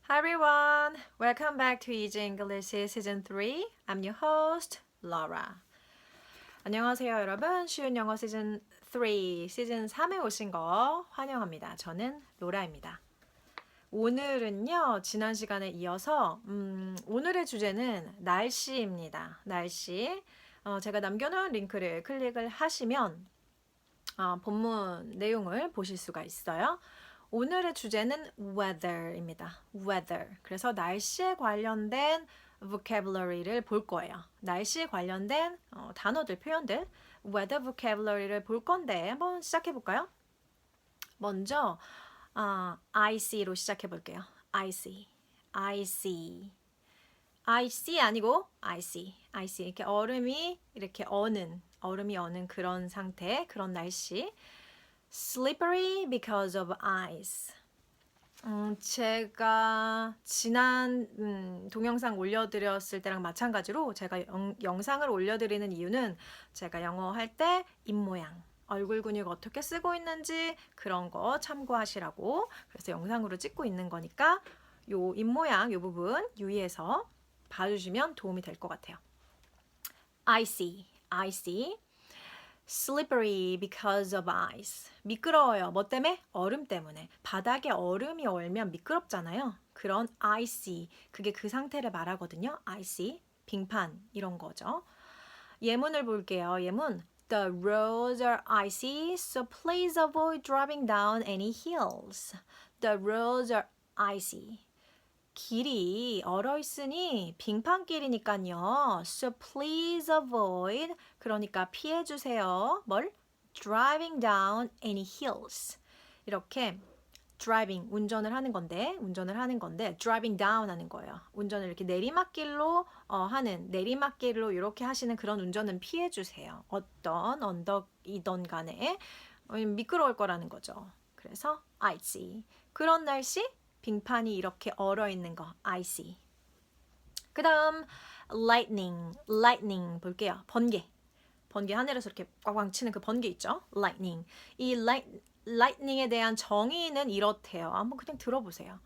Hi everyone, welcome back to Easy English Season 3. I'm your host, Laura. 안녕하세요 여러분, 쉬운 영어 시즌 3, 시즌 3에 오신 거 환영합니다. 저는 로라입니다. 오늘은요, 지난 시간에 이어서 오늘의 주제는 날씨입니다. 날씨. 제가 남겨놓은 링크를 클릭을 하시면 본문 내용을 보실 수가 있어요. 오늘의 주제는 weather입니다. weather. 그래서 날씨에 관련된 vocabulary를 볼 거예요. 날씨에 관련된 단어들, 표현들, weather vocabulary를 볼 건데 한번 시작해 볼까요? 먼저 icy로 시작해 볼게요. icy, icy, icy 아니고 icy, icy 이렇게 얼음이 어는 그런 상태, 그런 날씨. Slippery because of ice. 제가 지난 동영상 올려드렸을 때랑 마찬가지로 제가 영상을 올려드리는 이유는 제가 영어 할 때 입모양, 얼굴 근육 어떻게 쓰고 있는지 그런 거 참고하시라고 그래서 영상으로 찍고 있는 거니까 요 입모양 요 부분 유의해서 봐주시면 도움이 될 것 같아요. Icy, icy. Slippery because of ice. 미끄러워요. 뭐 때문에? 얼음 때문에. 바닥에 얼음이 얼면 미끄럽잖아요. 그런 icy. 그게 그 상태를 말하거든요. icy. 빙판 이런 거죠. 예문을 볼게요. 예문. The roads are icy, so please avoid driving down any hills. The roads are icy. 길이 얼어 있으니 빙판길이니까요. So please avoid. 그러니까 피해 주세요. 뭘? Driving down any hills. 이렇게 driving 운전을 하는 건데 driving down 하는 거예요. 운전을 이렇게 내리막길로 하는 내리막길로 이렇게 하시는 그런 운전은 피해 주세요. 어떤 언덕이던 간에 미끄러울 거라는 거죠. 그래서 icy. 그런 날씨 빙판이 이렇게 얼어 있는 거, icy. 그 다음, lightning 볼게요. 번개 하늘에서 이렇게 꽝꽝 치는 그 번개 있죠? lightning. 이 lightning에 대한 정의는 이렇대요. 한번 그냥 들어보세요.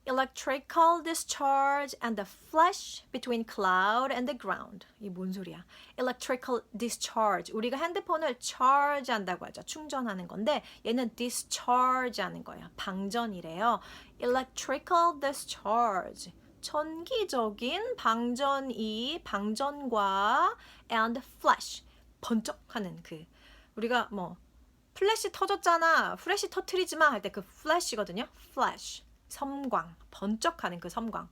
Electrical discharge and the flash between cloud and the ground. 이 뭔 소리야? Electrical discharge. 우리가 핸드폰을 charge 한다고 하죠. 충전하는 건데 얘는 discharge 하는 거예요. 방전이래요. Electrical discharge. 전기적인 방전과 and flash. 번쩍하는 그 우리가 뭐 플래시 터졌잖아. 플래시 터트리지 마 할 때 그 flash이거든요. flash. 섬광, 번쩍하는 그 섬광.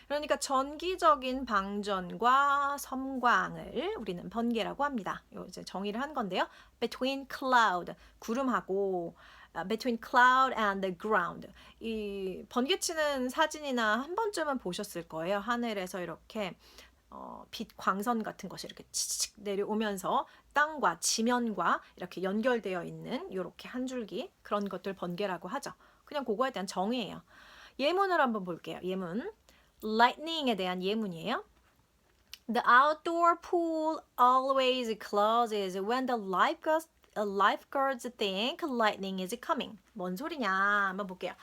그러니까 전기적인 방전과 섬광을 우리는 번개라고 합니다. 요 이제 정의를 한 건데요. Between cloud, 구름하고 between cloud and the ground. 이 번개치는 사진이나 한 번쯤은 보셨을 거예요. 하늘에서 이렇게 빛 광선 같은 것이 이렇게 치치직 내려오면서 땅과 지면과 이렇게 연결되어 있는 이렇게 한 줄기 그런 것들 번개라고 하죠. 그냥 그거에 대한 정의예요. 예문을 한번 볼게요. 예문. lightning에 대한 예문이에요. The outdoor pool always closes when the lifeguards think lightning is coming. 뭔 소리냐? 한번 볼게요.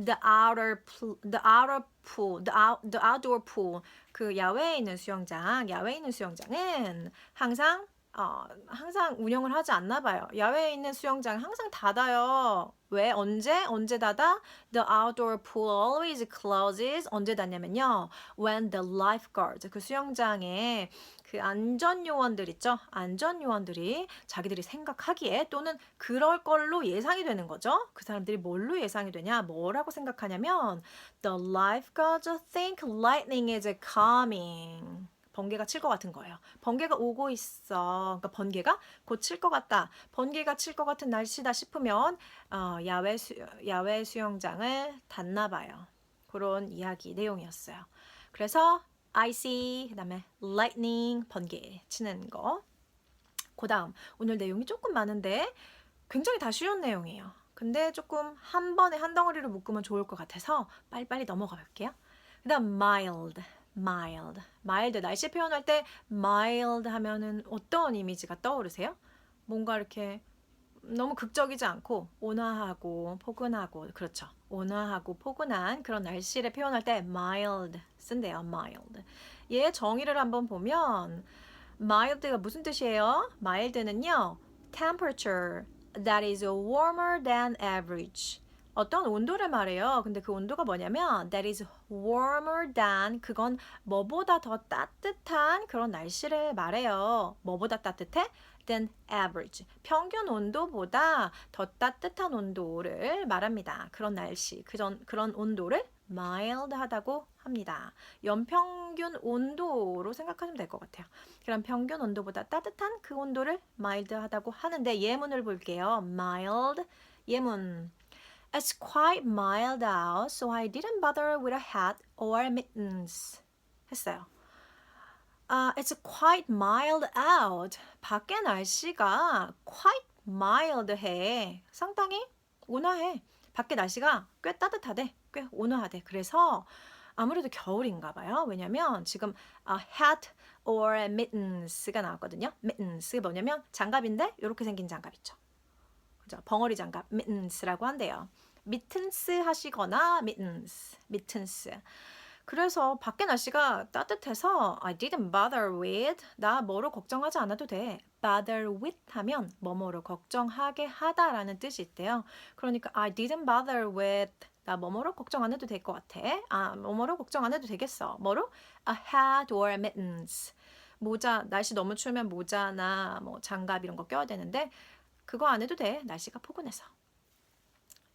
The outdoor pool. 그 야외에 있는 수영장은 항상 운영을 하지 않나 봐요. 야외에 있는 수영장 항상 닫아요. 왜? 언제 닫아? The outdoor pool always closes. 언제 닫냐면요. When the lifeguards, 그 수영장에 그 안전요원들 있죠? 안전요원들이 자기들이 생각하기에 또는 그럴 걸로 예상이 되는 거죠. 그 사람들이 뭘로 예상이 되냐? 뭐라고 생각하냐면 The lifeguards think lightning is coming. 번개가 칠 것 같은 거예요. 번개가 오고 있어. 그러니까 번개가 곧 칠 것 같다. 번개가 칠 것 같은 날씨다 싶으면 야외 수영장을 닫나 봐요. 그런 이야기 내용이었어요. 그래서 icy 그다음에 lightning 번개 치는 거. 그다음 오늘 내용이 조금 많은데 굉장히 다 쉬운 내용이에요. 근데 조금 한 번에 한 덩어리로 묶으면 좋을 것 같아서 빨리빨리 넘어가 볼게요. 그다음 mild 날씨 표현할 때 mild 하면은 어떤 이미지가 떠오르세요? 뭔가 이렇게 너무 극적이지 않고 온화하고 포근하고 그렇죠. 온화하고 포근한 그런 날씨를 표현할 때 mild 쓴대요. mild. 얘 정의를 한번 보면 mild가 무슨 뜻이에요? mild는요. temperature that is warmer than average. 어떤 온도를 말해요. 근데 그 온도가 뭐냐면 that is warmer than 그건 뭐보다 더 따뜻한 그런 날씨를 말해요. 뭐보다 따뜻해? than average. 평균 온도보다 더 따뜻한 온도를 말합니다. 그런 날씨, 그런 온도를 mild하다고 합니다. 연평균 온도로 생각하시면 될 것 같아요. 그럼 평균 온도보다 따뜻한 그 온도를 mild하다고 하는데 예문을 볼게요. mild 예문. It's quite mild out, so I didn't bother with a hat or mittens. 했어요. It's quite mild out. 밖에 날씨가 quite mild해. 상당히 온화해. 밖에 날씨가 꽤 따뜻하대. 꽤 온화하대. 그래서 아무래도 겨울인가 봐요. 왜냐면 지금 hat or mittens가 나왔거든요. mittens가 뭐냐면 장갑인데 이렇게 생긴 장갑 있죠. 그죠? 벙어리 장갑 mittens라고 한대요. mittens 하시거나 mittens. 그래서 밖에 날씨가 따뜻해서 I didn't bother with 나 뭐로 걱정하지 않아도 돼. bother with 하면 뭐뭐로 걱정하게 하다라는 뜻이 있대요. 그러니까 I didn't bother with 나 뭐뭐로 걱정 안 해도 될 것 같아. 뭐뭐로 걱정 안 해도 되겠어. 뭐로? A hat or mittens. 모자, 날씨 너무 추우면 모자나 뭐 장갑 이런 거 껴야 되는데 그거 안 해도 돼. 날씨가 포근해서.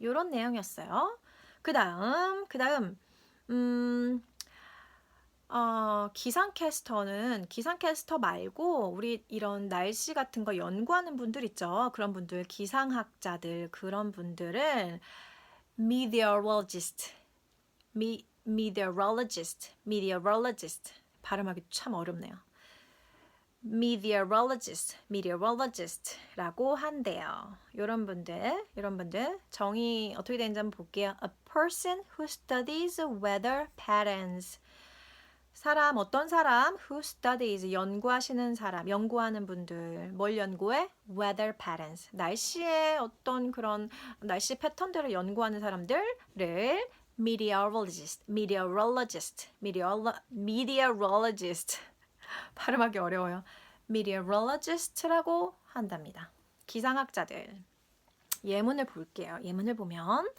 요런 내용이었어요. 그 다음 기상캐스터 말고 우리 이런 날씨 같은 거 연구하는 분들 있죠. 그런 분들, 기상학자들 그런 분들은 meteorologist 발음하기 참 어렵네요. meteorologist라고 한대요. 이런 분들 정의 어떻게 되는지 한번 볼게요. A person who studies weather patterns. 어떤 사람 who studies 연구하시는 사람, 연구하는 분들 뭘 연구해? weather patterns. 날씨의 어떤 그런 날씨 패턴들을 연구하는 사람들을 meteorologist 발음하기 어려워요. meteorologist라고 한답니다. 기상학자들. 예문을 볼게요. 예문을 보면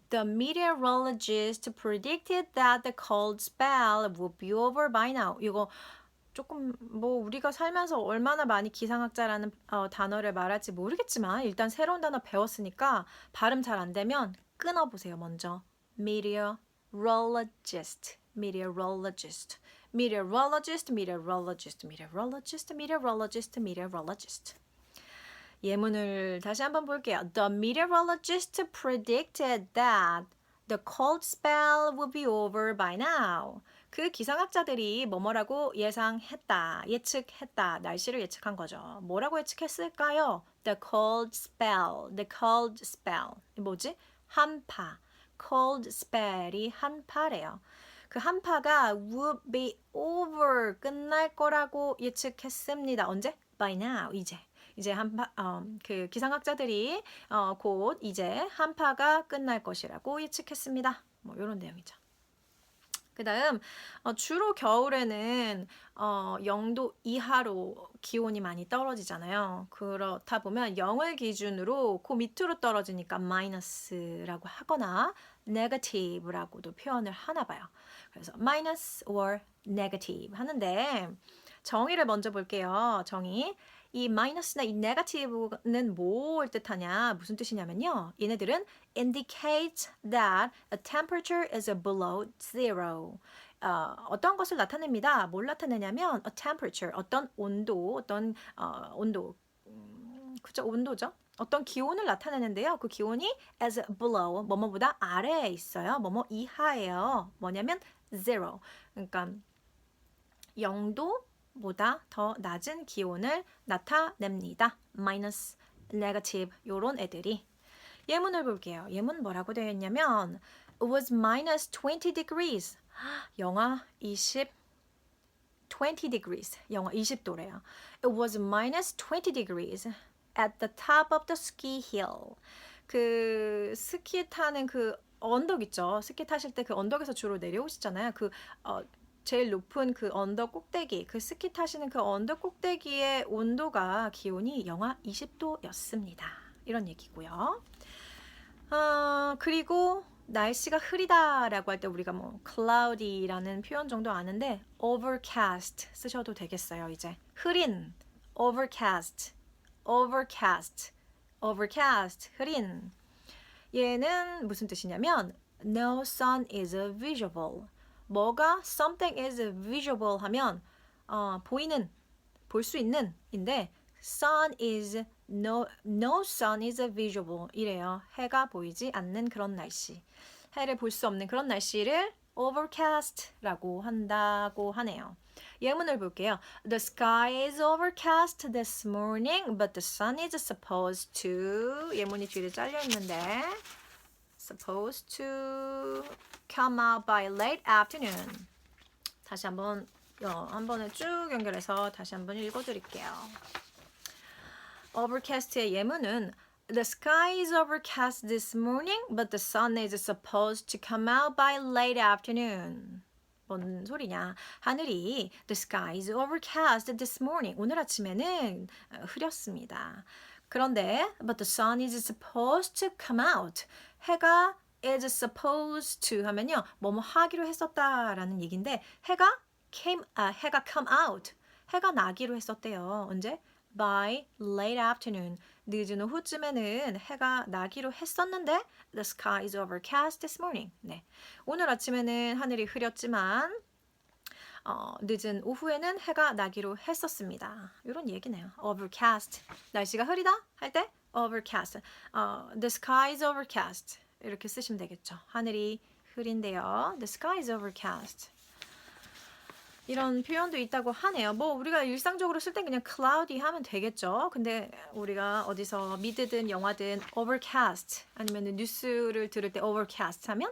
The meteorologist predicted that the cold spell would be over by now. 이거 조금 뭐 우리가 살면서 얼마나 많이 기상학자라는 단어를 말할지 모르겠지만 일단 새로운 단어 배웠으니까 발음 잘 안 되면 끊어보세요. 먼저 meteorologist. 예문을 다시 한번 볼게요. The meteorologist predicted that the cold spell would be over by now. 그 기상학자들이 뭐뭐라고 예측했다. 날씨를 예측한 거죠. 뭐라고 예측했을까요? The cold spell. 뭐지? 한파. cold spell이 한파래요. 그 한파가 would be over 끝날 거라고 예측했습니다. 언제? by now. 이제 그 기상학자들이 곧 이제 한파가 끝날 것이라고 예측했습니다. 뭐 이런 내용이죠. 그 다음 주로 겨울에는 0도 이하로 기온이 많이 떨어지잖아요. 그렇다 보면 0을 기준으로 그 밑으로 떨어지니까 마이너스라고 하거나 negative라고도 표현을 하나 봐요. 그래서 minus or negative 하는데 정의를 먼저 볼게요. 정의. 이 마이너스나 이 negative는 뭘 뜻하냐? 무슨 뜻이냐면요. 얘네들은 indicates that a temperature is below zero. 어떤 것을 나타냅니다. 뭘 나타내냐면 a temperature, 어떤 온도, 그죠? 온도죠. 어떤 기온을 나타내는데요. 그 기온이 as below, 뭐뭐보다 아래에 있어요. 뭐뭐 이하예요. 뭐냐면 zero. 그러니까 0도 보다 더 낮은 기온을 나타냅니다. minus, negative 요런 애들이. 예문을 볼게요. 예문 뭐라고 되어 있냐면 It was minus 20 degrees. 영하 20 degrees. 영하 20도래요. It was minus 20 degrees at the top of the ski hill. 그 스키 타는 그 언덕 있죠. 스키 타실 때 그 언덕에서 주로 내려오시잖아요. 제일 높은 그 언덕 꼭대기, 그 스키 타시는 그 언덕 꼭대기의 온도가 기온이 영하 20도였습니다. 이런 얘기고요. 그리고 날씨가 흐리다라고 할 때 우리가 뭐 cloudy라는 표현 정도 아는데 overcast 쓰셔도 되겠어요. 이제 흐린, overcast, overcast, overcast, 흐린. 얘는 무슨 뜻이냐면 no sun is visible. 뭐가 something is visible 하면 보이는, 볼 수 있는 인데 sun is no sun is visible 이래요. 해가 보이지 않는 그런 날씨. 해를 볼 수 없는 그런 날씨를 overcast라고 한다고 하네요. 예문을 볼게요. The sky is overcast this morning, but the sun is supposed to 예문이 뒤에 잘려 있는데 supposed to come out by late afternoon. 다시 한번 한 번에 쭉 연결해서 다시 한번 읽어드릴게요. overcast의 예문은 The sky is overcast this morning, but the sun is supposed to come out by late afternoon. 뭔 소리냐? 하늘이 The sky is overcast this morning. 오늘 아침에는 흐렸습니다. 그런데 but the sun is supposed to come out. 해가 is supposed to 하면요. 뭐뭐 하기로 했었다라는 얘기인데 해가 come out. 해가 나기로 했었대요. 언제? By late afternoon. 늦은 오후쯤에는 해가 나기로 했었는데 The sky is overcast this morning. 네. 오늘 아침에는 하늘이 흐렸지만 늦은 오후에는 해가 나기로 했었습니다. 이런 얘기네요. overcast. 날씨가 흐리다 할 때 overcast. The sky is overcast. 이렇게 쓰시면 되겠죠. 하늘이 흐린데요. The sky is overcast. 이런 표현도 있다고 하네요. 뭐 우리가 일상적으로 쓸 땐 그냥 cloudy 하면 되겠죠. 근데 우리가 어디서 미드든 영화든 overcast 아니면 뉴스를 들을 때 overcast 하면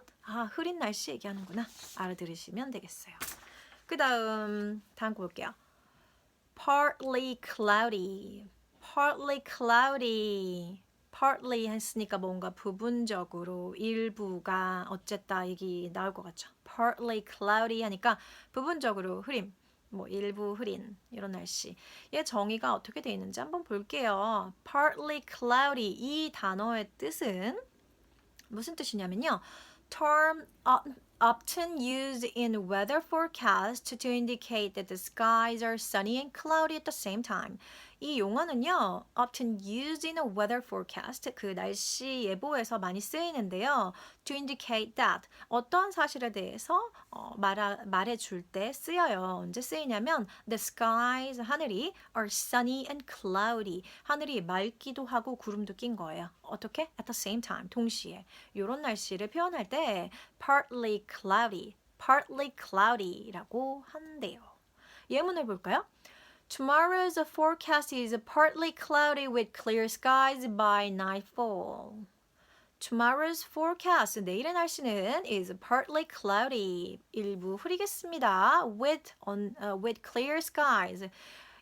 흐린 날씨 얘기하는구나 알아들으시면 되겠어요. 다음 거 볼게요. partly cloudy. partly cloudy. partly 했으니까 뭔가 부분적으로 일부가 어쨌다 얘기 나올 것 같죠. partly cloudy 하니까 부분적으로 흐림, 뭐 일부 흐린 이런 날씨. 얘 정의가 어떻게 되어 있는지 한번 볼게요. partly cloudy 이 단어의 뜻은 무슨 뜻이냐면요. term often used in weather forecast to indicate that the skies are sunny and cloudy at the same time. 이 용어는요, often used in a weather forecast, 그 날씨 예보에서 많이 쓰이는데요. to indicate that, 어떠한 사실에 대해서 말해줄 때 쓰여요. 언제 쓰이냐면, the skies, 하늘이 are sunny and cloudy. 하늘이 맑기도 하고 구름도 낀 거예요. 어떻게? At the same time, 동시에. 이런 날씨를 표현할 때 partly cloudy라고 한대요. 예문을 볼까요? Tomorrow's forecast is partly cloudy with clear skies by nightfall. Tomorrow's forecast, 내일의 날씨는 is partly cloudy, 일부 흐리겠습니다. with clear skies,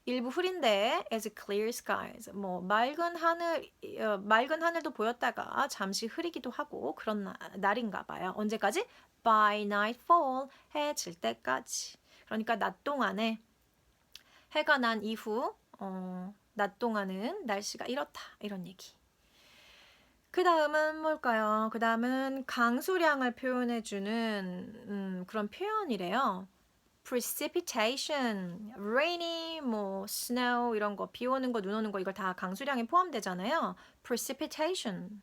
일부 흐린데 as clear skies, 뭐 맑은 하늘도 보였다가 잠시 흐리기도 하고 그런 날인가 봐요. 언제까지? By nightfall, 해 질 때까지. 그러니까 낮 동안에 해가 난 이후 낮 동안은 날씨가 이렇다 이런 얘기. 그 다음은 뭘까요? 그 다음은 강수량을 표현해주는 그런 표현이래요. precipitation, rainy, 뭐 snow 이런 거, 비 오는 거, 눈 오는 거 이걸 다 강수량에 포함되잖아요. precipitation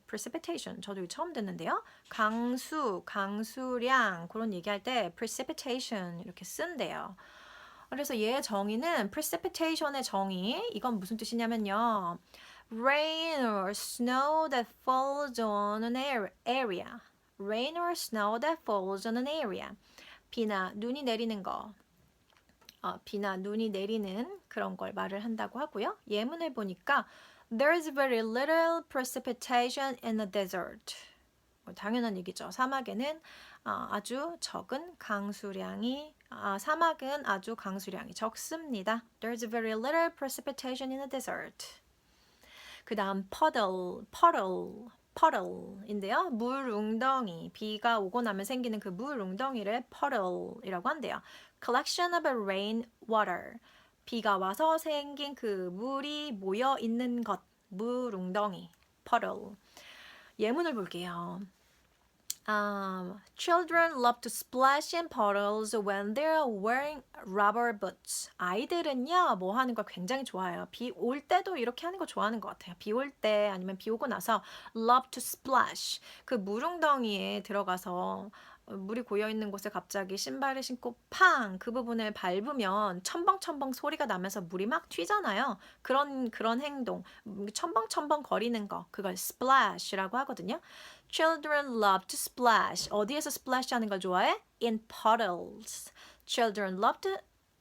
저도 이거 처음 듣는데요. 강수량 그런 얘기할 때 precipitation 이렇게 쓴대요. 그래서 얘의 정의는 precipitation의 정의 이건 무슨 뜻이냐면요. rain or snow that falls on an area. rain or snow that falls on an area. 비나 눈이 내리는 거. 비나 눈이 내리는 그런 걸 말을 한다고 하고요. 예문을 보니까 There's very little precipitation in the desert. 당연한 얘기죠. 사막에는 아주 적은 강수량이 사막은 아주 강수량이 적습니다. There's very little precipitation in the desert. 그 다음 puddle puddle인데요. 물웅덩이. 비가 오고 나면 생기는 그 물웅덩이를 puddle이라고 한대요. collection of rain water. 비가 와서 생긴 그 물이 모여 있는 것. 물웅덩이. puddle. 예문을 볼게요. Children love to splash in puddles when they're wearing rubber boots. 아이들은요, 뭐 하는 걸 굉장히 좋아해요. 비 올 때도 이렇게 하는 거 좋아하는 것 같아요. 비 올 때 아니면 비 오고 나서 love to splash. 그 물웅덩이에 들어가서 물이 고여 있는 곳에 갑자기 신발을 신고 팡! 그 부분을 밟으면 첨벙첨벙 소리가 나면서 물이 막 튀잖아요. 그런 행동, 첨벙첨벙 거리는 거, 그걸 splash라고 하거든요. Children love to splash. 어디에서 splash 하는 걸 좋아해? In puddles. Children love to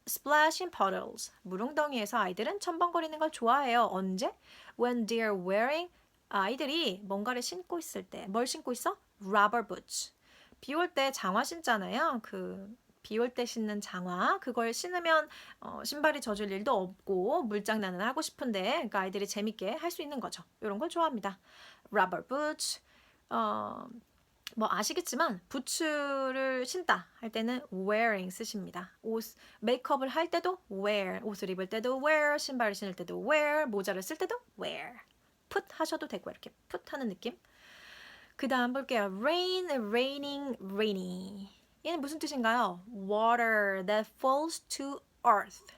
splash in puddles. 물웅덩이에서 아이들은 첨벙거리는 걸 좋아해요. 언제? When they're wearing 아이들이 뭔가를 신고 있을 때. 뭘 신고 있어? Rubber boots. 비 올 때 장화 신잖아요. 비 올 때 신는 장화. 그걸 신으면 신발이 젖을 일도 없고 물장난을 하고 싶은데 그러니까 아이들이 재밌게 할 수 있는 거죠. 이런 걸 좋아합니다. Rubber boots. 뭐 아시겠지만 부츠를 신다 할 때는 wearing 쓰십니다. 메이크업을 할 때도 wear, 옷을 입을 때도 wear, 신발을 신을 때도 wear, 모자를 쓸 때도 wear. put 하셔도 되고 이렇게 put 하는 느낌. 그 다음 볼게요. rain, raining, rainy. 얘는 무슨 뜻인가요? water that falls to earth.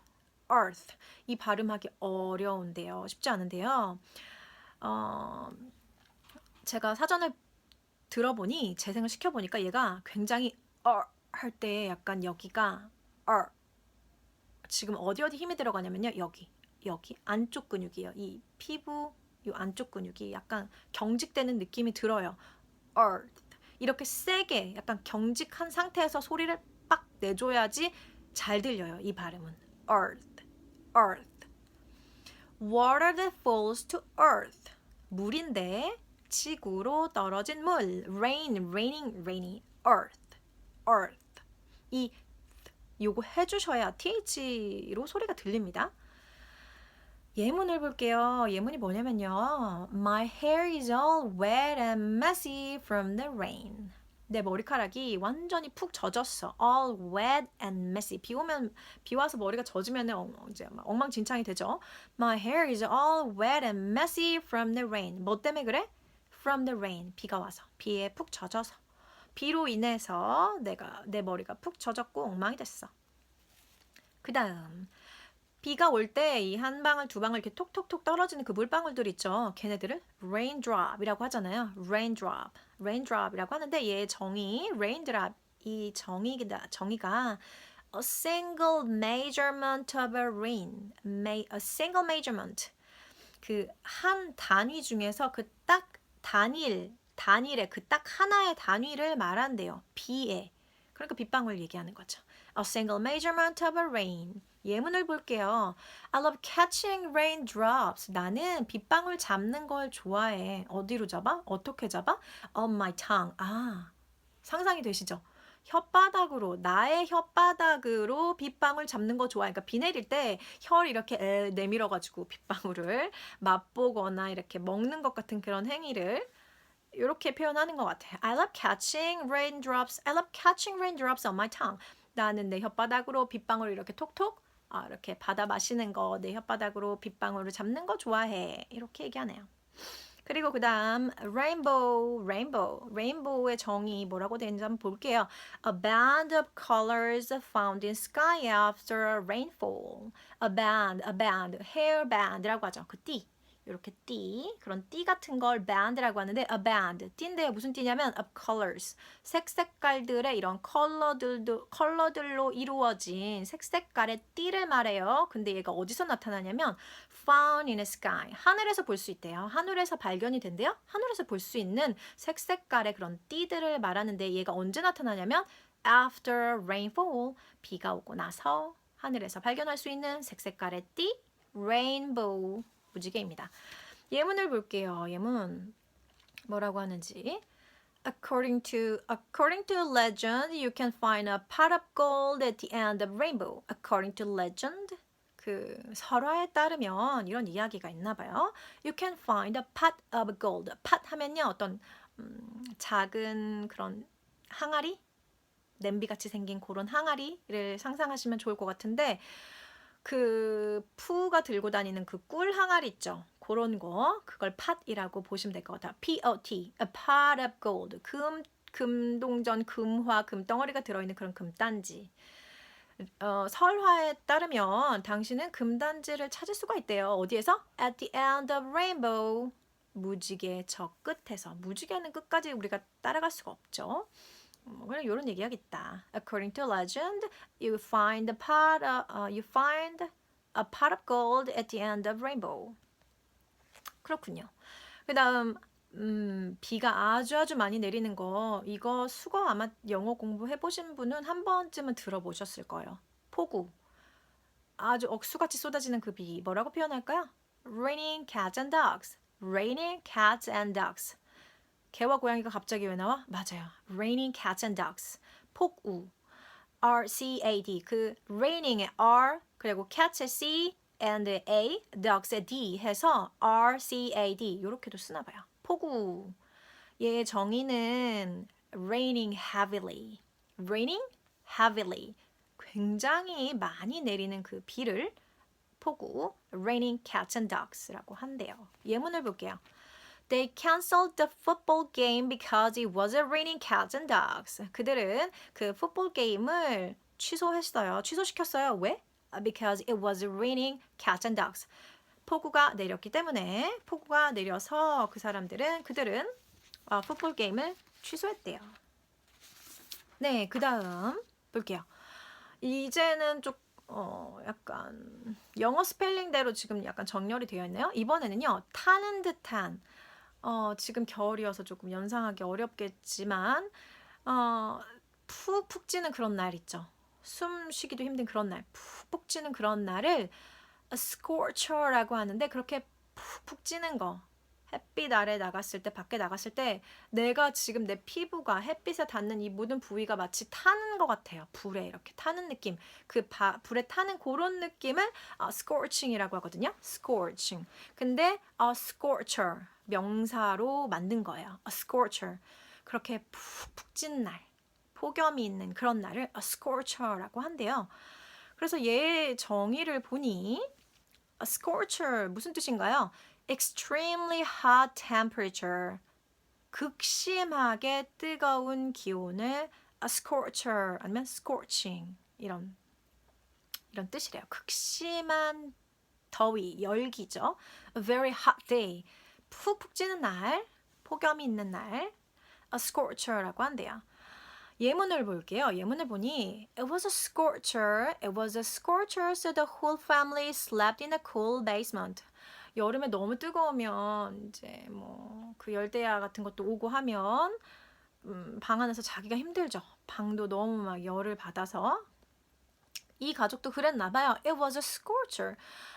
earth. 이 발음하기 어려운데요. 쉽지 않은데요. 제가 사전을 들어보니 재생을 시켜보니까 얘가 굉장히 할 때 약간 여기가 지금 어디 힘이 들어가냐면요. 여기 안쪽 근육이에요. 이 피부 이 안쪽 근육이 약간 경직되는 느낌이 들어요. 이렇게 세게 약간 경직한 상태에서 소리를 빡 내줘야지 잘 들려요. 이 발음은 earth. water that falls to earth. 물인데 지구로 떨어진 물. rain, raining, rainy. earth. 이 요거 해주셔야 th로 소리가 들립니다. 예문을 볼게요. 예문이 뭐냐면요. My hair is all wet and messy from the rain. 내 머리카락이 완전히 푹 젖었어. All wet and messy. 비 와서 머리가 젖으면 이제 막 엉망진창이 되죠. My hair is all wet and messy from the rain. 뭐 때문에 그래? From the rain. 비가 와서. 비에 푹 젖어서. 비로 인해서 내 머리가 푹 젖었고 엉망이 됐어. 그 다음. 비가 올 때 이 한 방울 두 방울 이렇게 톡톡톡 떨어지는 그 물방울들 있죠. 걔네들을 raindrop이라고 하잖아요. raindrop이라고 하는데 얘 정의 raindrop 이 정의가 a single measurement of a rain. a single measurement. 그 한 단위 중에서 그 딱 단일의 그 딱 하나의 단위를 말한대요. 비에. 그러니까 빗방울 얘기하는 거죠. A single measurement of a rain. 예문을 볼게요. I love catching raindrops. 나는 빗방울 잡는 걸 좋아해. 어디로 잡아? 어떻게 잡아? On my tongue. 상상이 되시죠? 나의 혓바닥으로 빗방울 잡는 거 좋아해. 그러니까 비 내릴 때 혀를 이렇게 내밀어가지고 빗방울을 맛보거나 이렇게 먹는 것 같은 그런 행위를 이렇게 표현하는 것 같아요. I love catching raindrops. I love catching raindrops on my tongue. 나는 내 혓바닥으로 빗방울을 이렇게 톡톡 이렇게 받아 마시는 거, 내 혓바닥으로 빗방울을 잡는 거 좋아해. 이렇게 얘기하네요. 그리고 그 다음 rainbow의 정의 뭐라고 되는지 한번 볼게요. A band of colors found in sky after a rainfall. A band, hair band라고 하죠. 그 띠. 이렇게 띠, 그런 띠 같은 걸 band라고 하는데 a band, 띠인데 무슨 띠냐면 of colors, 색깔들의 이런 컬러들로 이루어진 색깔의 띠를 말해요. 근데 얘가 어디서 나타나냐면 found in the sky, 하늘에서 볼 수 있대요. 하늘에서 발견이 된대요. 하늘에서 볼 수 있는 색깔의 그런 띠들을 말하는데 얘가 언제 나타나냐면 after rainfall, 비가 오고 나서 하늘에서 발견할 수 있는 색깔의 띠, rainbow. 무지개입니다. 예문을 볼게요. 예문 뭐라고 하는지. According to legend, you can find a pot of gold at the end of rainbow. According to legend, 그 설화에 따르면 이런 이야기가 있나 봐요. You can find a pot of gold. pot 하면요 어떤 작은 그런 항아리? 냄비같이 생긴 그런 항아리를 상상하시면 좋을 것 같은데 그 푸가 들고 다니는 그 꿀 항아리 있죠. 그런 거 그걸 팟이라고 보시면 될 것 같아요. pot, a pot of gold. 금동전, 금화, 금덩어리가 들어있는 그런 금단지. 설화에 따르면 당신은 금단지를 찾을 수가 있대요. 어디에서? At the end of rainbow. 무지개 저 끝에서. 무지개는 끝까지 우리가 따라갈 수가 없죠. 그냥 이런 얘기하겠다. According to legend, you find a pot of gold at the end of rainbow. 그렇군요. 그다음 비가 아주 많이 내리는 거 이거 수거 아마 영어 공부해 보신 분은 한 번쯤은 들어보셨을 거예요. 폭우. 아주 억수같이 쏟아지는 그 비 뭐라고 표현할까요? Raining cats and dogs. Raining cats and dogs. 개와 고양이가 갑자기 왜 나와? 맞아요. Raining cats and dogs. 폭우. RCAD. 그 raining의 R 그리고 cats의 C and A, dogs의 D 해서 RCAD 이렇게도 쓰나 봐요. 폭우. 얘의 정의는 raining heavily. raining heavily. 굉장히 많이 내리는 그 비를 폭우 raining cats and dogs라고 한대요. 예문을 볼게요. They canceled the football game because it was raining cats and dogs. 그들은 그 풋볼 게임을 취소했어요. 취소시켰어요. 왜? Because it was raining cats and dogs. 폭우가 내렸기 때문에 폭우가 내려서 그들은 풋볼 게임을 취소했대요. 네, 그 다음 볼게요. 이제는 좀 약간 영어 스펠링대로 지금 약간 정렬이 되어 있네요. 이번에는요. 타는 듯한 지금 겨울이어서 조금 연상하기 어렵겠지만 푹푹 찌는 그런 날 있죠. 숨 쉬기도 힘든 그런 날, 푹푹 찌는 그런 날을 a scorcher라고 하는데 그렇게 푹푹 찌는 거. 햇빛 아래 나갔을 때, 밖에 나갔을 때 내가 지금 내 피부가 햇빛에 닿는 이 모든 부위가 마치 타는 것 같아요. 불에 이렇게 타는 느낌. 불에 타는 그런 느낌을 scorching이라고 하거든요. scorching. 근데 scorcher 명사로 만든 거예요. a scorcher. 그렇게 푹푹 찐 날, 폭염이 있는 그런 날을 a scorcher라고 한대요. 그래서 얘의 정의를 보니 a scorcher 무슨 뜻인가요? extremely hot temperature. 극심하게 뜨거운 기온을 a scorcher 아니면 scorching 이런 뜻이래요. 극심한 더위, 열기죠. A very hot day. 푹푹 찌는 날, 폭염이 있는 날, a scorcher라고 한대요. 예문을 볼게요. 예문을 보니 It was a scorcher. It was a scorcher, so the whole family slept in a cool basement. 여름에 너무 뜨거우면 이제 뭐 그 열대야 같은 것도 오고 하면 방 안에서 자기가 힘들죠. 방도 너무 막 열을 받아서 이 가족도 그랬나 봐요. It was a scorcher.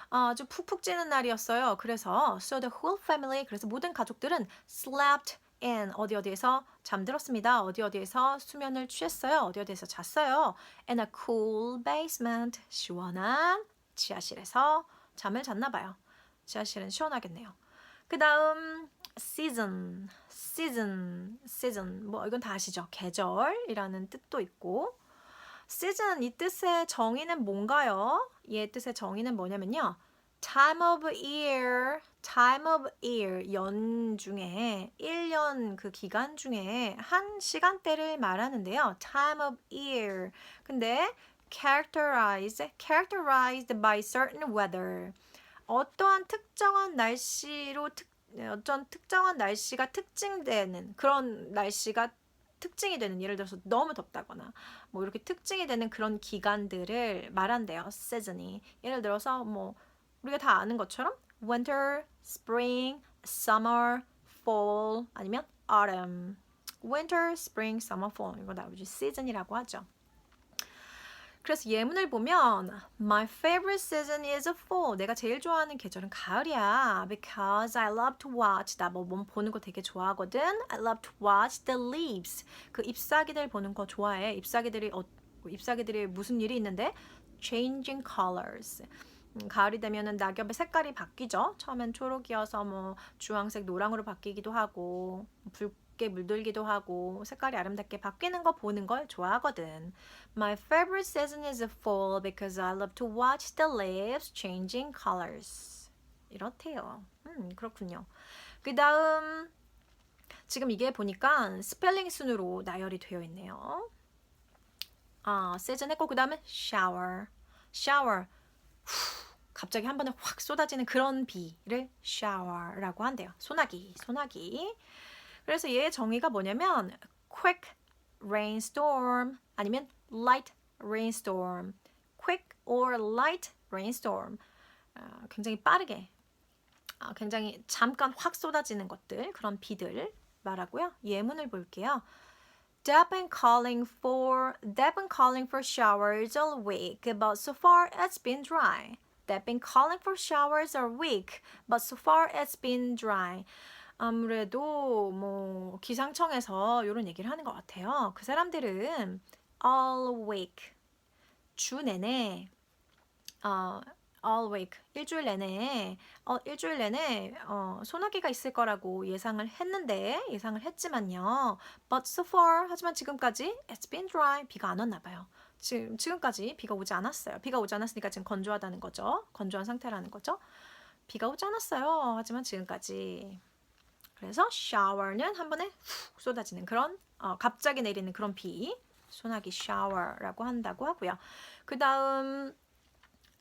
아주 푹푹 찌는 날이었어요. 그래서 so the whole family 그래서 모든 가족들은 slept in 어디에서 잠들었습니다. 어디에서 수면을 취했어요. 어디에서 잤어요. In a cool basement 시원한 지하실에서 잠을 잤나 봐요. 지하실은 시원하겠네요. 그 다음 season 뭐 이건 다 아시죠? 계절이라는 뜻도 있고 season 이 뜻의 정의는 뭔가요? 얘 뜻의 정의는 뭐냐면요. time of year 연 중에 1년 그 기간 중에 한 시간대를 말하는데요. time of year 근데 characterized by certain weather 어떠한 특정한 날씨가 특징되는 그런 날씨가 특징이 되는 예를 들어서 너무 덥다거나 뭐 이렇게 특징이 되는 그런 기간들을 말한대요. season이 예를 들어서 뭐 우리가 다 아는 것처럼 winter, spring, summer, fall 아니면 autumn. winter, spring, summer, fall 이거 다 우리 season이라고 하죠. 그래서 예문을 보면 My favorite season is fall. 내가 제일 좋아하는 계절은 가을이야. Because I love to watch. 나 뭐 보는 거 되게 좋아하거든. I love to watch the leaves. 그 잎사귀들 보는 거 좋아해. 잎사귀들이 무슨 일이 있는데? Changing colors. 가을이 되면은 낙엽의 색깔이 바뀌죠. 처음엔 초록이어서 뭐 주황색, 노랑으로 바뀌기도 하고 붉게 물들기도 하고 색깔이 아름답게 바뀌는 거 보는 걸 좋아하거든. My favorite season is the fall because I love to watch the leaves changing colors. 이렇대요. 그렇군요. 그 다음 지금 이게 보니까 스펠링 순으로 나열이 되어 있네요. season 했고 그 다음에 shower. shower. 갑자기 한 번에 확 쏟아지는 그런 비를 shower라고 한대요. 소나기, 소나기. 그래서 얘의 정의가 뭐냐면 quick rainstorm 아니면 light rainstorm. quick or light rainstorm. 굉장히 빠르게, 굉장히 잠깐 확 쏟아지는 것들, 그런 비들 말하고요. 예문을 볼게요. They've been calling for showers all week, but so far it's been dry. They've been calling for showers all week, but so far it's been dry. 아무래도 뭐 기상청에서 이런 얘기를 하는 것 같아요. 그 사람들은 all week, 주 내내, all week, 일주일 내내 소나기가 있을 거라고 예상을 했지만요. But so far, 하지만 지금까지 it's been dry, 비가 안 왔나 봐요. 지금까지 비가 오지 않았어요. 비가 오지 않았으니까 지금 건조하다는 거죠. 건조한 상태라는 거죠. 비가 오지 않았어요. 하지만 지금까지. 그래서 shower는 한 번에 훅 쏟아지는 그런 갑자기 내리는 그런 비, 소나기 shower라고 한다고 하고요. 그 다음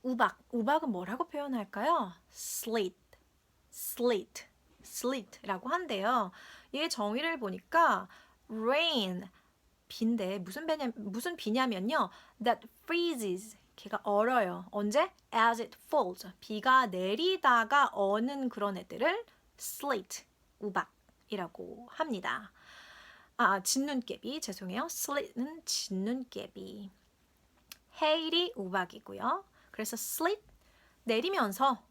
우박은 뭐라고 표현할까요? sleet라고 한대요. 얘 정의를 보니까 rain, 비인데 무슨 비냐면요. that freezes, 걔가 얼어요. 언제? as it falls, 비가 내리다가 어는 그런 애들을 sleet, 우박이라고 합니다. 진눈깨비, 죄송해요. sleet는 진눈깨비. hail이 우박이고요. 그래서 sleet, 내리면서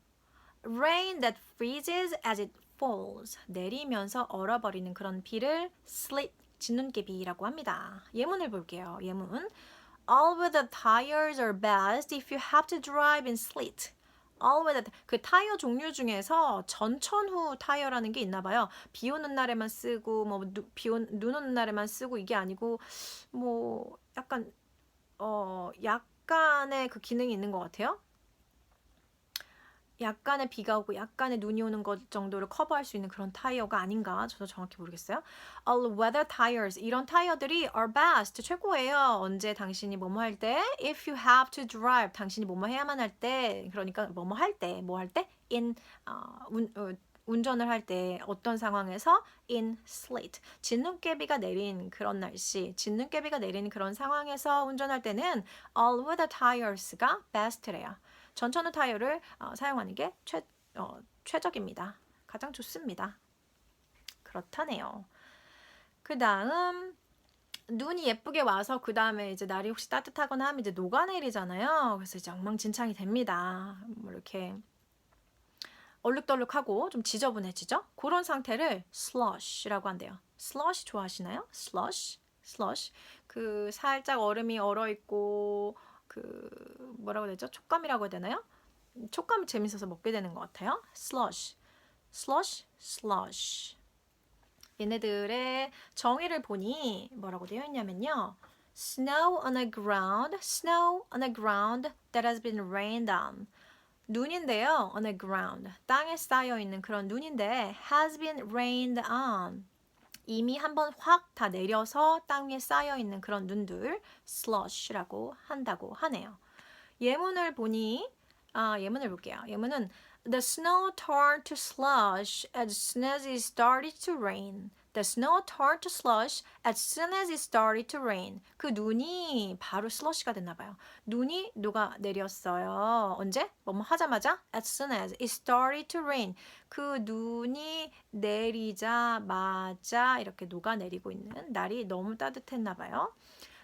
rain that freezes as it falls, 내리면서 얼어버리는 그런 비를 sleet, 진눈깨비라고 합니다. 예문을 볼게요. 예문. All weather tires are best if you have to drive in sleet. all weather, 그 타이어 종류 중에서 전천후 타이어라는 게 있나 봐요. 비 오는 날에만 쓰고 뭐 눈 오는 날에만 쓰고 이게 아니고 뭐 약간의 그 기능이 있는 것 같아요. 약간의 비가 오고 약간의 눈이 오는 것 정도를 커버할 수 있는 그런 타이어가 아닌가, 저도 정확히 모르겠어요. All weather tires, 이런 타이어들이 are best, 최고예요. 언제 당신이 뭐뭐 할 때, if you have to drive, 당신이 뭐뭐 해야만 할 때, 그러니까 뭐뭐 할 때, 뭐 할 때, in 운전을 할 때 어떤 상황에서 in sleet, 진눈깨비가 내린 그런 날씨, 진눈깨비가 내린 그런 상황에서 운전할 때는 all weather tires가 best래요. 전천후 타이어를 사용하는 게 최적입니다. 가장 좋습니다. 그렇다네요. 그 다음 눈이 예쁘게 와서 그 다음에 이제 날이 혹시 따뜻하거나 하면 이제 녹아내리잖아요. 그래서 이제 엉망진창이 됩니다. 뭐 이렇게 얼룩덜룩하고 좀 지저분해지죠? 그런 상태를 slush라고 한대요. slush 좋아하시나요? slush. 그 살짝 얼음이 얼어있고 그 뭐라고 해야 되죠? 촉감이라고 해야 되나요? 촉감이 재밌어서 먹게 되는 것 같아요. slush. 얘네들의 정의를 보니 뭐라고 되어 있냐면요. snow on a ground that has been rained on. 눈인데요. on a ground, 땅에 쌓여 있는 그런 눈인데 has been rained on, 이미 한번 확 다 내려서 땅 위에 쌓여 있는 그런 눈들 slush라고 한다고 하네요. 예문을 보니 예문을 볼게요. 예문은 The snow turned to slush as soon as it started to rain. The snow turned to slush as soon as it started to rain. 그 눈이 바로 slush가 됐나 봐요. 눈이 녹아 내렸어요. 언제? 뭐뭐 하자마자 as soon as it started to rain. 그 눈이 내리자마자 이렇게 녹아 내리고 있는 날이 너무 따뜻했나 봐요.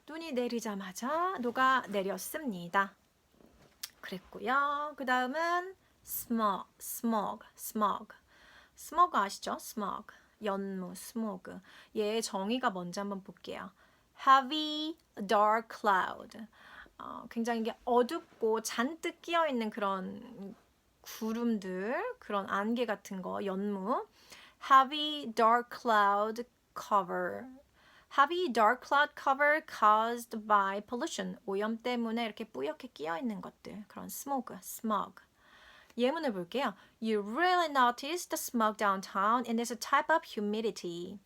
눈이 내리자마자 녹아 내렸습니다. 그랬고요. 그 다음은 smog 아시죠? smog, 연무, 스모그. 얘의 정의가 뭔지 한번 볼게요. heavy dark cloud, 굉장히 이게 어둡고 잔뜩 끼어 있는 그런 구름들, 그런 안개 같은 거, 연무. Heavy dark cloud cover. Heavy dark cloud cover caused by pollution. 오염 때문에 이렇게 뿌옇게 끼어 있는 것들. 그런 smog. 예문을 볼게요. You really notice the smog downtown and there's a type of humidity.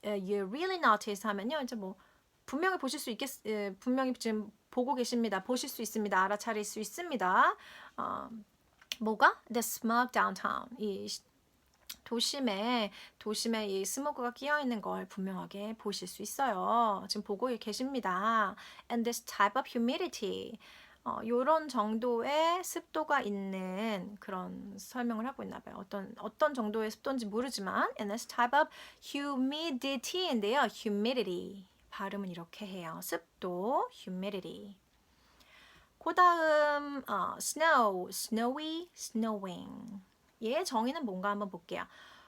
You really notice 하면요. 이제 뭐 분명히 보실 수 분명히 지금 보고 계십니다. 보실 수 있습니다. 알아차릴 수 있습니다. 뭐가? The smog downtown. 이 도심에 이 스모그가 끼어 있는 걸 분명하게 보실 수 있어요. 지금 보고 계십니다. And this type of humidity. 요런 정도의 습도가 있는 그런 설명을 하고 있나 봐요. 어떤 정도의 습도인지 모르지만 and this type of humidity인데요. humidity. 발음은 이렇게 해요. 습도, humidity. 그 다음 snow, snowy, snowing. 얘의 정의는 뭔가 한번 볼게요.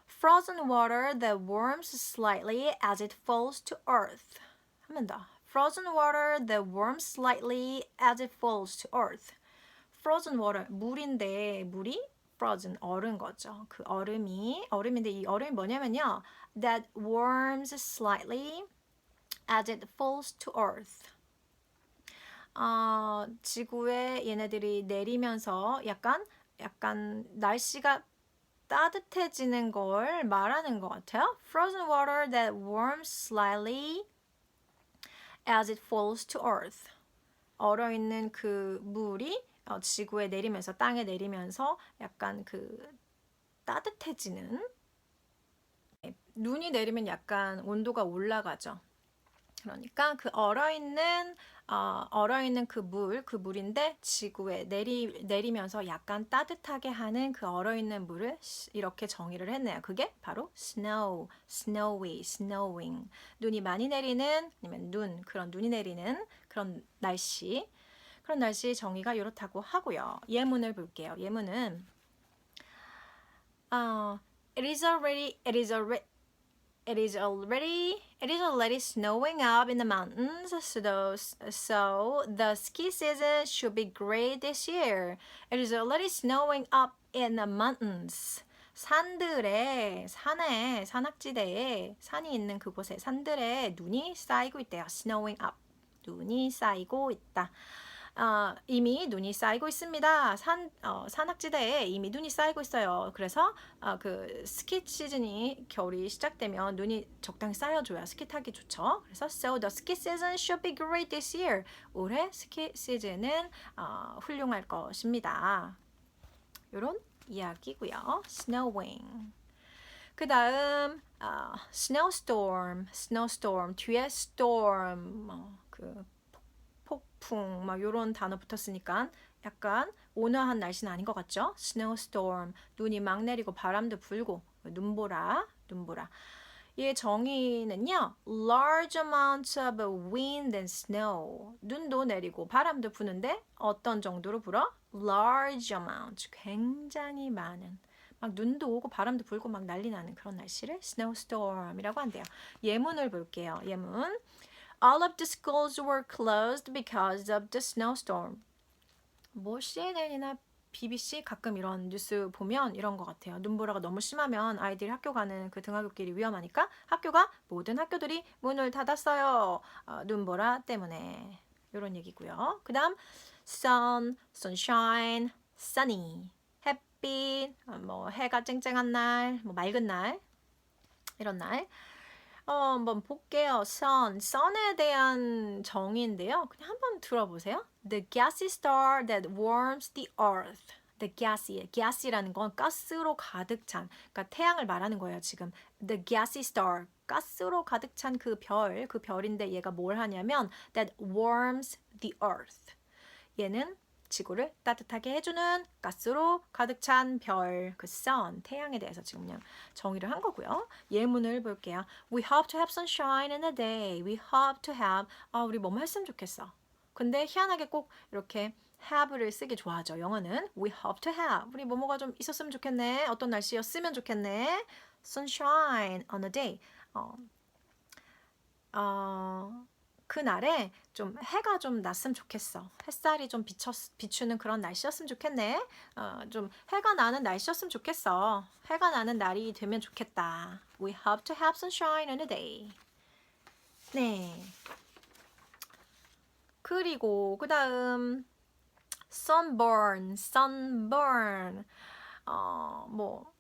Frozen water that warms slightly as it falls to earth. 한 번 더. Frozen water that warms slightly as it falls to earth. Frozen water, 물인데 물이 frozen, 얼은 거죠. 그 얼음인데 이 얼음이 뭐냐면요. That warms slightly as it falls to earth. 지구에 얘네들이 내리면서 약간 날씨가 따뜻해지는 걸 말하는 것 같아요. Frozen water that warms slightly as it falls to earth. 얼어있는 그 물이 지구에 내리면서 땅에 내리면서 약간 그 따뜻해지는. 눈이 내리면 약간 온도가 올라가죠. 그러니까 그 얼어있는 그 물인데 지구에 내리면서 약간 따뜻하게 하는 그 얼어있는 물을 이렇게 정의를 했네요. 그게 바로 snow, snowy, snowing. 눈이 많이 내리는 아니면 그런 눈이 내리는 그런 날씨. 그런 날씨 정의가 이렇다고 하고요. 예문을 볼게요. 예문은 It is already snowing up in the mountains, so the ski season should be great this year. It is already snowing up in the mountains. 산악지대에, 산이 있는 그곳에 산들에 눈이 쌓이고 있대요. Snowing up. 눈이 쌓이고 있다. 이미 눈이 쌓이고 있습니다. 산악지대에 이미 눈이 쌓이고 있어요. 그래서 그 스키 시즌이 겨울이 시작되면 눈이 적당히 쌓여줘야 스키 타기 좋죠. 그래서 so the ski season should be great this year. 올해 스키 시즌은 훌륭할 것입니다. 이런 이야기고요. snowing. 그 다음 snowstorm 뒤에 storm 폭풍 막 요런 단어 붙었으니까 약간 온화한 날씨는 아닌 것 같죠? snowstorm 눈이 막 내리고 바람도 불고 눈보라. 얘 정의는요. large amounts of wind and snow. 눈도 내리고 바람도 부는데 어떤 정도로 불어? large amount. 굉장히 많은. 막 눈도 오고 바람도 불고 막 난리 나는 그런 날씨를 snowstorm이라고 한대요. 예문을 볼게요. 예문. All of the schools were closed because of the snowstorm. 뭐 CNN이나 BBC 가끔 이런 뉴스 보면 이런 것 같아요. 눈보라가 너무 심하면 아이들이 학교 가는 그 등하굣길이 위험하니까 모든 학교들이 문을 닫았어요. 눈보라 때문에. 이런 얘기고요. 그 다음 sun, sunshine, sunny. 햇빛, 뭐 해가 쨍쨍한 날, 뭐 맑은 날, 이런 날. 한번 볼게요. sun에 대한 정의인데요. 그냥 한번 들어보세요. The gassy star that warms the earth. The gasy라는 건 가스로 가득 찬, 그러니까 태양을 말하는 거예요. 지금 the gassy star, 가스로 가득 찬 그 별인데 얘가 뭘 하냐면 that warms the earth. 얘는 지구를 따뜻하게 해주는 가스로 가득 찬 별, 그 sun, 태양에 대해서 지금 그냥 정의를 한 거고요. 예문을 볼게요. We hope to have sunshine in the day. We hope to have. 우리 뭐뭐 했으면 좋겠어. 근데 희한하게 꼭 이렇게 have를 쓰기 좋아하죠. 영어는 we hope to have. 우리 뭐뭐가 좀 있었으면 좋겠네. 어떤 날씨였으면 좋겠네. Sunshine on a day. 그날에 좀 해가 좀 났으면 좋겠어. 햇살이 좀 비추는 그런 날씨였으면 좋겠네. 좀 해가 나는 날씨였으면 좋겠어. 해가 나는 날이 되면 좋겠다. We hope to have sunshine on a day. 네. 그리고 그 다음 sunburn. 뭐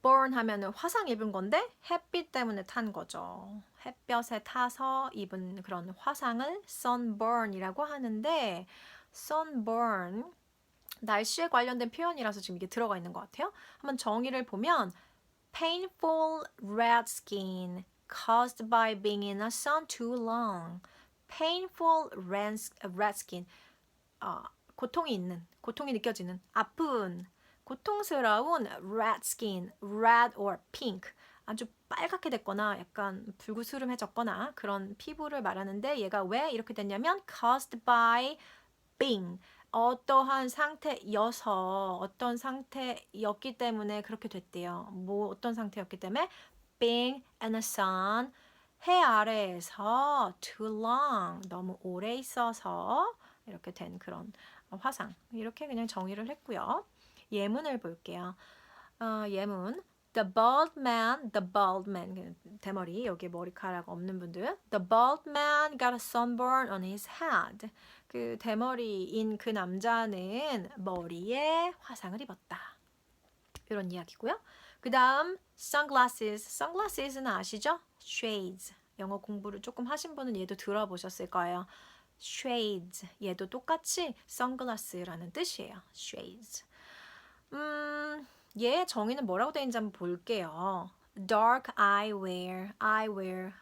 burn 하면은 화상 입은 건데 햇빛 때문에 탄 거죠. 햇볕에 타서 입은 그런 화상을 sunburn이라고 하는데 sunburn 날씨에 관련된 표현이라서 지금 이게 들어가 있는 것 같아요. 한번 정의를 보면 painful red skin caused by being in the sun too long. painful red skin 고통이 느껴지는 아픈 고통스러운 red skin, red or pink 아주 빨갛게 됐거나 약간 불구스름해졌거나 그런 피부를 말하는데 얘가 왜 이렇게 됐냐면 caused by being 어떠한 상태여서 어떤 상태였기 때문에 그렇게 됐대요. 뭐 어떤 상태였기 때문에 being in the sun 해 아래에서 too long 너무 오래 있어서 이렇게 된 그런 화상 이렇게 그냥 정의를 했고요. 예문을 볼게요. 예문 The bald man 대머리 여기 머리카락 없는 분들 The bald man got a sunburn on his head 그 대머리인 그 남자는 머리에 화상을 입었다. 이런 이야기고요. 그 다음 Sunglasses는 아시죠? Shades 영어 공부를 조금 하신 분은 얘도 들어보셨을 거예요. Shades 얘도 똑같이 선글라스라는 뜻이에요. Shades 얘의 정의는 뭐라고 되어 있는지 한번 볼게요. Dark eyewear,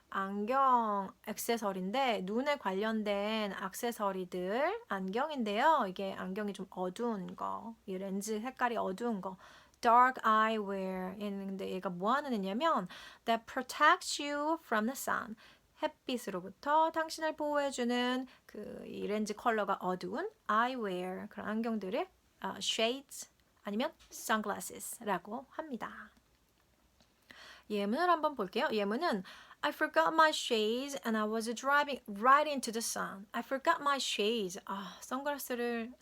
안경 액세서리인데 눈에 관련된 액세서리들 안경인데요. 이게 안경이 좀 어두운 거, 이 렌즈 색깔이 어두운 거. Dark eyewear 있는데 얘가 뭐 하는 애냐면 that protects you from the sun. 햇빛으로부터 당신을 보호해주는 그 이 렌즈 컬러가 어두운 eyewear 그런 안경들을 shades 아니면 sunglasses라고 합니다. 예문을 한번 볼게요. 예문은 I forgot my shades and I was driving right into the sun. I forgot my shades. 선글라스를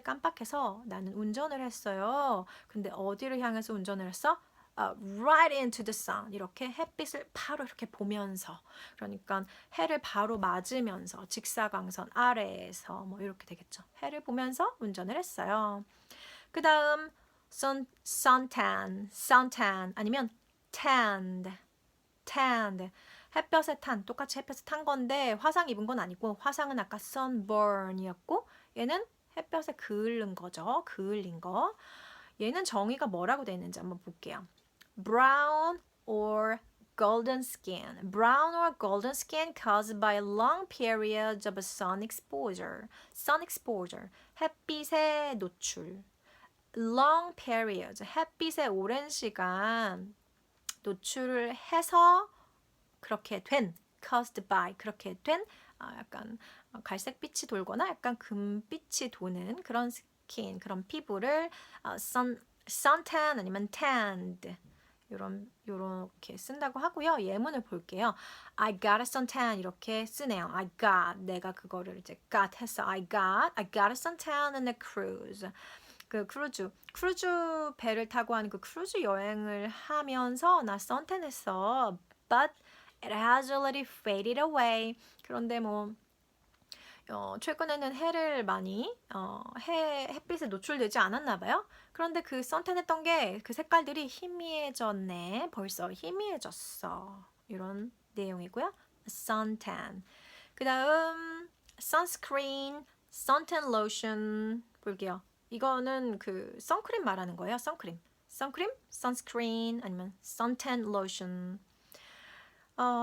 깜빡해서 나는 운전을 했어요. 근데 어디를 향해서 운전을 했어? Right into the sun. 이렇게 햇빛을 바로 이렇게 보면서 그러니까 해를 바로 맞으면서 직사광선 아래에서 뭐 이렇게 되겠죠. 해를 보면서 운전을 했어요. 그 다음 suntan 아니면 tanned. 햇볕에 똑같이 햇볕에 탄 건데 화상 입은 건 아니고 화상은 아까 sunburn이었고 얘는 햇볕에 그을린 거죠. 그을린 거. 얘는 정의가 뭐라고 되어 있는지 한번 볼게요. Brown or golden skin. Brown or golden skin caused by long periods of sun exposure. 햇빛의 노출. Long periods. 햇빛에 오랜 시간 노출을 해서 그렇게 된 caused by 그렇게 된 약간 갈색빛이 돌거나 약간 금빛이 도는 그런 스킨 그런 피부를 suntan 아니면 tanned 요렇게 쓴다고 하고요. 예문을 볼게요. I got a suntan 이렇게 쓰네요. I got 내가 그거를 이제 got 했어. I got a suntan on a cruise. 그 크루즈 배를 타고 하는 그 크루즈 여행을 하면서 나 선탠 했어. But it has already faded away. 그런데 뭐 최근에는 해를 많이 햇빛에 노출되지 않았나 봐요. 그런데 그 선탠했던 게 그 색깔들이 희미해졌네. 벌써 희미해졌어. 이런 내용이고요. suntan. 그 다음 sunscreen, suntan lotion 볼게요. 이거는 그 선크림 말하는 거예요. 선크림, sunscreen 아니면 suntan lotion.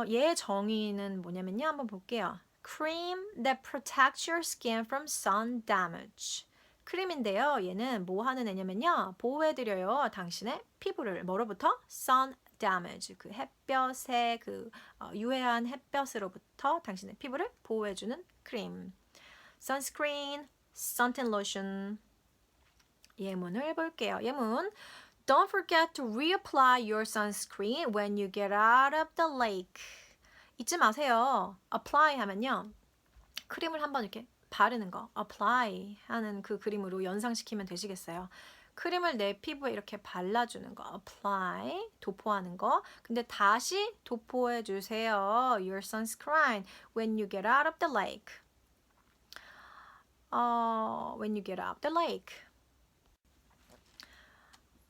얘의 정의는 뭐냐면요. 한번 볼게요. Cream that protects your skin from sun damage. 크림인데요. 얘는 뭐 하는 애냐면요. 보호해드려요. 당신의 피부를 뭐로부터? sun damage. 그 햇볕의 그 유해한 햇볕으로부터 당신의 피부를 보호해주는 크림. sunscreen, suntan lotion. 예문을 볼게요. 예문. Don't forget to reapply your sunscreen when you get out of the lake. 잊지 마세요. apply 하면요. 크림을 한번 이렇게 바르는 거, apply 하는 그 그림으로 연상시키면 되시겠어요. 크림을 내 피부에 이렇게 발라주는 거, apply, 도포하는 거. 근데 다시 도포해 주세요. Your sunscreen when you get out of the lake. When you get out of the lake.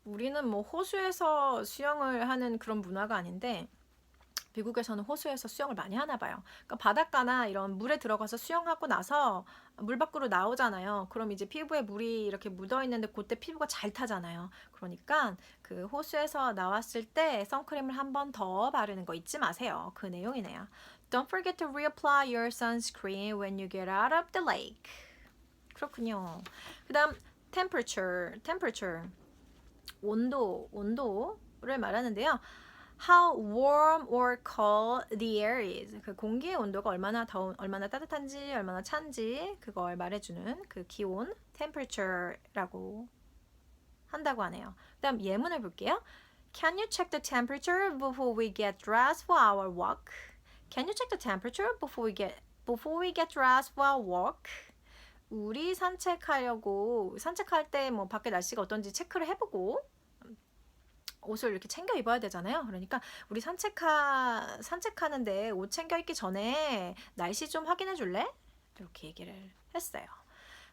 우리는 뭐 호수에서 수영을 하는 그런 문화가 아닌데 미국에서는 호수에서 수영을 많이 하나 봐요. 그러니까 바닷가나 이런 물에 들어가서 수영하고 나서 물 밖으로 나오잖아요. 그럼 이제 피부에 물이 이렇게 묻어 있는데 그때 피부가 잘 타잖아요. 그러니까 그 호수에서 나왔을 때 선크림을 한 번 더 바르는 거 잊지 마세요. 그 내용이네요. Don't forget to reapply your sunscreen when you get out of the lake. 그렇군요. 그다음 temperature. 온도를 말하는데요. How warm or cold the air is. 그 공기의 온도가 얼마나 따뜻한지, 얼마나 찬지 그걸 말해주는 그 기온, temperature라고 한다고 하네요. 그다음 예문을 볼게요. Can you check the temperature before we get dressed for our walk? Can you check the temperature before we get dressed for our walk? 우리 산책할 때 뭐 밖에 날씨가 어떤지 체크를 해보고 옷을 이렇게 챙겨 입어야 되잖아요. 그러니까 우리 산책하는데 옷 챙겨 입기 전에 날씨 좀 확인해 줄래? 이렇게 얘기를 했어요.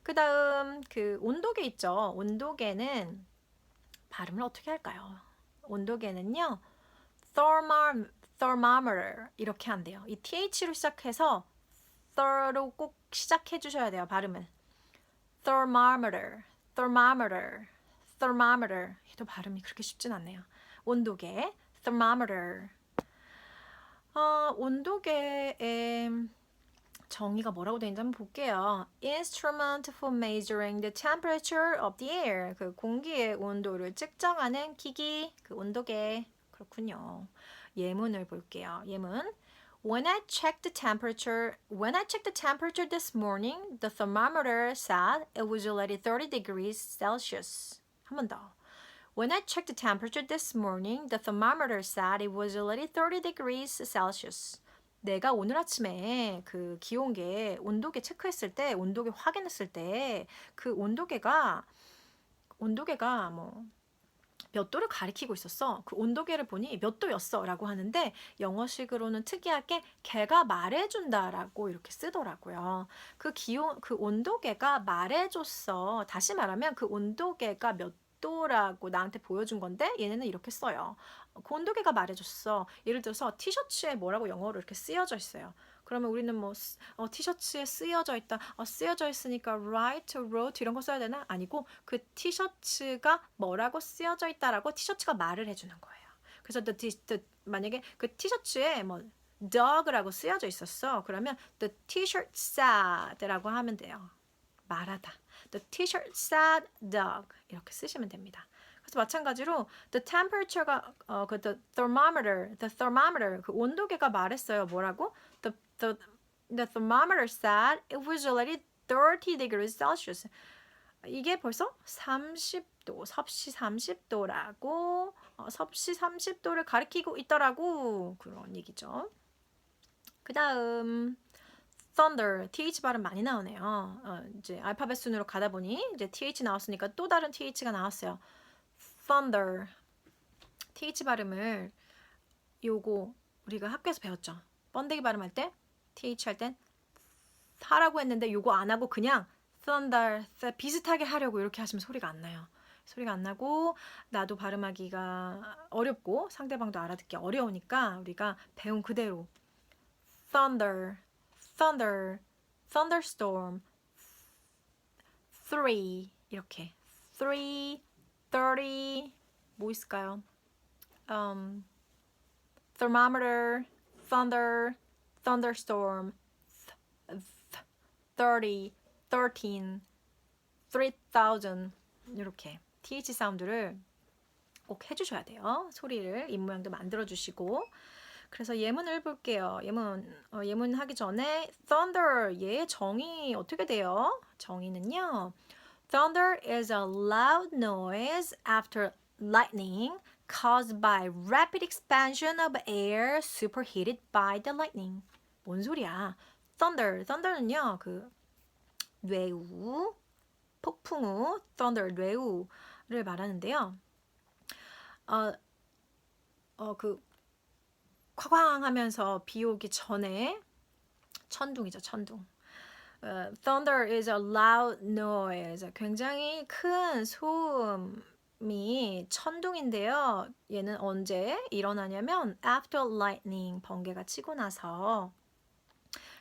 그 다음 그 온도계 있죠. 온도계는 발음을 어떻게 할까요? 온도계는요. thermometer 이렇게 한대요. 이 th로 시작해서 th로 꼭 시작해 주셔야 돼요. 발음을. thermometer. 얘도 발음이 그렇게 쉽진 않네요. 온도계, thermometer. 온도계의 정의가 뭐라고 되어 있는지 한번 볼게요. Instrument for measuring the temperature of the air. 그 공기의 온도를 측정하는 기기, 그 온도계. 그렇군요. 예문을 볼게요. 예문. When I checked the temperature this morning, the thermometer said it was already 30 degrees Celsius. 한 번 더. When I checked the temperature this morning, the thermometer said it was already 30 degrees Celsius. 내가 오늘 아침에 그 기온계, 온도계 체크했을 때, 온도계 확인했을 때, 그 온도계가 뭐 몇 도를 가리키고 있었어. 그 온도계를 보니 몇 도였어 라고 하는데 영어식으로는 특이하게 걔가 말해준다 라고 이렇게 쓰더라고요. 그 온도계가 말해줬어. 다시 말하면 그 온도계가 몇 도라고 나한테 보여준 건데 얘네는 이렇게 써요. 그 온도계가 말해줬어. 예를 들어서 티셔츠에 뭐라고 영어로 이렇게 쓰여져 있어요. 그러면 우리는 뭐 티셔츠에 쓰여져 있다. 쓰여져 있으니까 write, wrote 이런 거 써야 되나? 아니고 그 티셔츠가 뭐라고 쓰여져 있다라고 티셔츠가 말을 해주는 거예요. 그래서 만약에 그 티셔츠에 뭐 dog라고 쓰여져 있었어. 그러면 the t-shirt said라고 하면 돼요. 말하다. The t-shirt said dog 이렇게 쓰시면 됩니다. 그래서 마찬가지로 the temperature가 the thermometer 그 온도계가 말했어요. 뭐라고? The thermometer said it was already 30 degrees Celsius. 이게 벌써 30도, 섭씨 30도라고 섭씨 30도를 가리키고 있더라고 그런 얘기죠. 그 다음 thunder, th 발음 많이 나오네요. 이제 알파벳 순으로 가다 보니 이제 th 나왔으니까 또 다른 th가 나왔어요. thunder, th 발음을 요거 우리가 학교에서 배웠죠. 번데기 발음할 때 th 할 땐 하라고 했는데 요거 안 하고 그냥 thunder 비슷하게 하려고 이렇게 하시면 소리가 안 나요. 소리가 안 나고 나도 발음하기가 어렵고 상대방도 알아듣기 어려우니까 우리가 배운 그대로 thunder, thunderstorm, 3 이렇게 3, 30 뭐 있을까요? thermometer, thunderstorm, 30, 13, 3000 이렇게 th 사운드를 꼭 해주셔야 돼요. 소리를 입 모양도 만들어 주시고. 그래서 예문을 볼게요. 예문 하기 전에 thunder 얘의 정의 어떻게 돼요? 정의는요. Thunder is a loud noise after lightning caused by rapid expansion of air superheated by the lightning. 뭔 소리야? thunder는요, 그 뇌우, 폭풍우, thunder, 뇌우를 말하는데요. 그 쾅쾅 하면서 비 오기 전에 천둥이죠, 천둥. Thunder is a loud noise. 굉장히 큰 소음이 천둥인데요. 얘는 언제 일어나냐면 after lightning, 번개가 치고 나서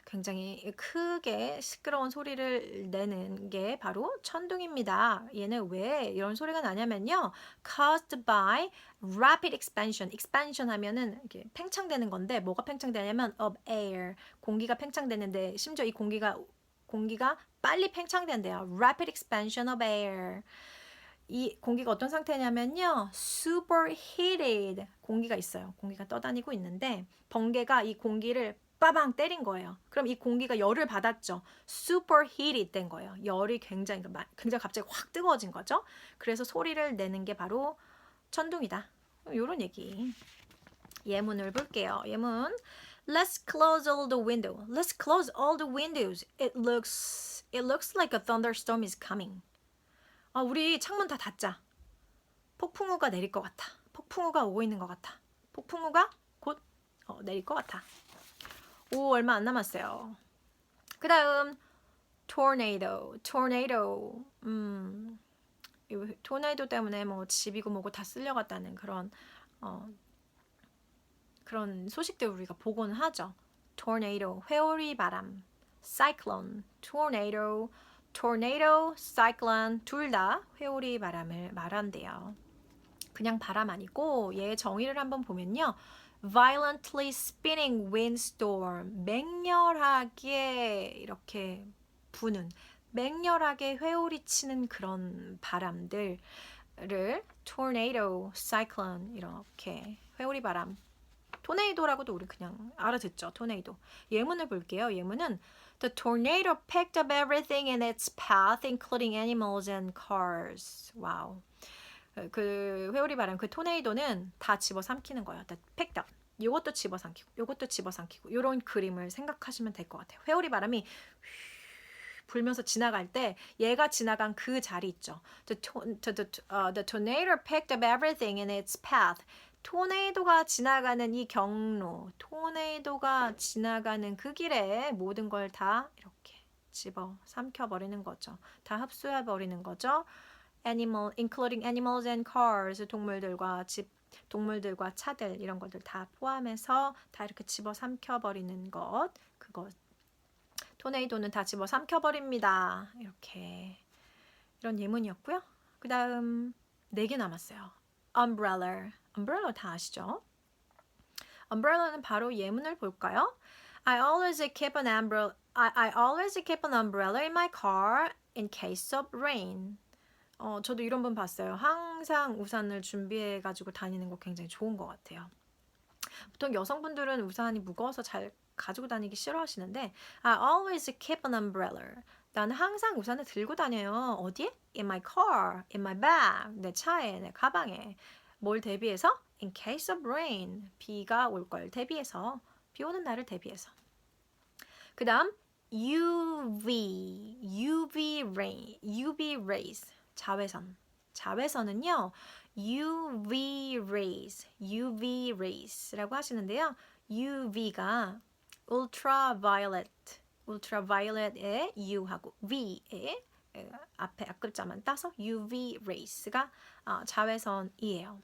굉장히 크게 시끄러운 소리를 내는 게 바로 천둥입니다. 얘는 왜 이런 소리가 나냐면요. caused by rapid expansion. expansion 하면은 이렇게 팽창되는 건데 뭐가 팽창되냐면 of air. 공기가 팽창되는데 심지어 이 공기가 빨리 팽창된대요. rapid expansion of air. 이 공기가 어떤 상태냐면요. superheated. 공기가 있어요. 공기가 떠다니고 있는데 번개가 이 공기를 빠방 때린 거예요. 그럼 이 공기가 열을 받았죠. superheated 된 거예요. 열이 굉장히 갑자기 확 뜨거워진 거죠. 그래서 소리를 내는 게 바로 천둥이다. 이런 얘기. 예문을 볼게요. 예문. Let's close all the windows. Let's close all the windows. It looks like a thunderstorm is coming. 우리 창문 다 닫자. 폭풍우가 내릴 것 같아. 폭풍우가 오고 있는 것 같아. 폭풍우가 곧 내릴 것 같아. 오, 얼마 안 남았어요. 그 다음 tornado. 이 토네이도 때문에 뭐 집이고 뭐고 다 쓸려갔다는 그런 소식들 우리가 보고는 하죠. tornado, 회오리 바람. cyclone, tornado, cyclone 둘 다 회오리 바람을 말한대요. 그냥 바람 아니고 얘의 정의를 한번 보면요. violently spinning windstorm, 맹렬하게 이렇게 부는, 맹렬하게 회오리치는 그런 바람들을 tornado, cyclone 이렇게 회오리 바람, 토네이도라고도 우리 그냥 알아듣죠. 토네이도. 예문을 볼게요. 예문은 The tornado picked up everything in its path, including animals and cars. 와우. 그 회오리 바람, 그 토네이도는 다 집어삼키는 거예요. 다 picked up. 요것도 집어삼키고, 요것도 집어삼키고, 요런 그림을 생각하시면 될 것 같아요. 회오리 바람이 불면서 지나갈 때 얘가 지나간 그 자리 있죠. The tornado picked up everything in its path. 토네이도가 지나가는 이 경로, 토네이도가 지나가는 그 길에 모든 걸 다 이렇게 집어 삼켜버리는 거죠. 다 흡수해버리는 거죠. including animals and cars, 동물들과 차들 이런 것들 다 포함해서 다 이렇게 집어 삼켜버리는 것, 그것. 토네이도는 다 집어 삼켜버립니다. 이렇게 이런 예문이었고요. 그 다음 4개 남았어요. umbrella 다 아시죠? umbrella는 바로 예문을 볼까요? I always keep an umbrella in my car in case of rain. 저도 이런 분 봤어요. 항상 우산을 준비해가지고 다니는 거 굉장히 좋은 것 같아요. 보통 여성분들은 우산이 무거워서 잘 가지고 다니기 싫어하시는데 I always keep an umbrella. 나는 항상 우산을 들고 다녀요. 어디에? In my car, in my bag. 내 차에, 내 가방에. 뭘 대비해서? In case of rain. 비가 올 걸 대비해서. 비 오는 날을 대비해서. 그 다음 UV rays. 자외선은요. UV rays라고 하시는데요. UV가 ultraviolet의 U하고 V의 앞에 앞글자만 따서 UV rays가 자외선이에요.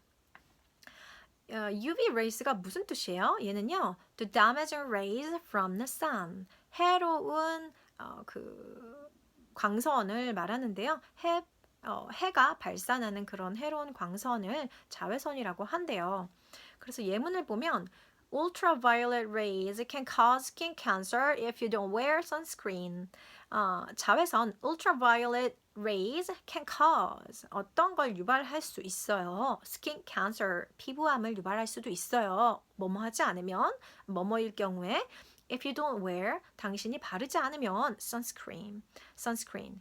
UV rays가 무슨 뜻이에요? 얘는요, the damaging rays from the sun, 해로운 그 광선을 말하는데요. 해가 발산하는 그런 해로운 광선을 자외선이라고 한대요. 그래서 예문을 보면 ultraviolet rays can cause skin cancer if you don't wear sunscreen. 자외선 ultraviolet rays can cause 어떤 걸 유발할 수 있어요. skin cancer 피부암을 유발할 수도 있어요. 뭐뭐 하지 않으면 뭐뭐일 경우에 if you don't wear 당신이 바르지 않으면 sunscreen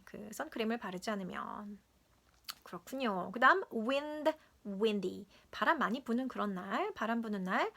그 선크림을 바르지 않으면 그렇군요. 그 다음 wind windy. 바람 많이 부는 그런 날, 바람 부는 날.